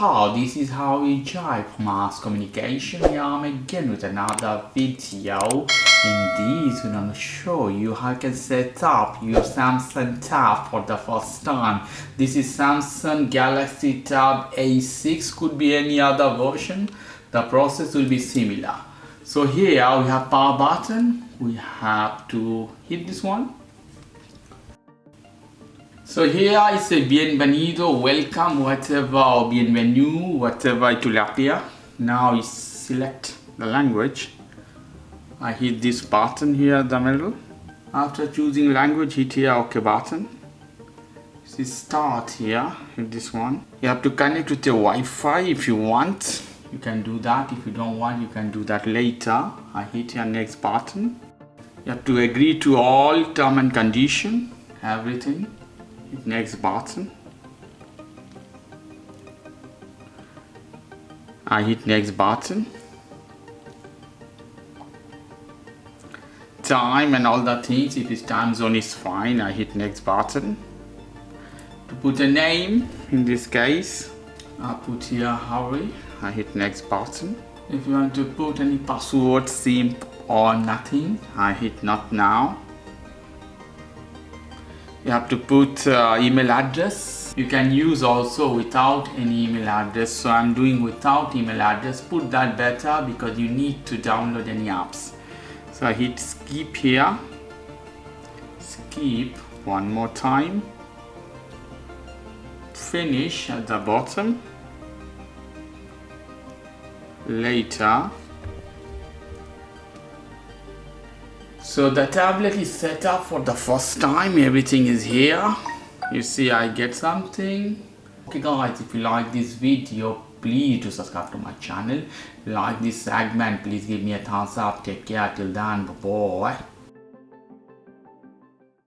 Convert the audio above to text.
this is how we drive mass communication. Here I'm again with another video. In this, I'm going to show you how you can set up your Samsung tab for the first time. This is Samsung Galaxy Tab A6, could be any other version. The process will be similar. So here we have power button. We have to hit this one. So here is a bienvenido, welcome, whatever, or bienvenue, whatever it will appear. Now you select the language. I hit this button here in the middle. After choosing language, hit here OK button. See start here, hit this one. You have to connect with your Wi-Fi if you want. You can do that. If you don't want, you can do that later. I hit here next button. You have to agree to all term and condition, everything. Hit next button. I hit next button. Time and all the things, if it's time zone is fine, I hit next button. To put a name, in this case, I put here Harry, I hit next button. If you want to put any password, SIM or nothing, I hit not now. You have to put email address. You can use also without any email address. So I'm doing without email address. Put that better because you need to download any apps. So I hit skip here. Skip one more time. Finish at the bottom. Later. So the tablet is set up for the first time. Everything is here. You see I get something. Okay guys, if you like this video, please do subscribe to my channel. If you like this segment, please give me a thumbs up. Take care till then. Bye bye.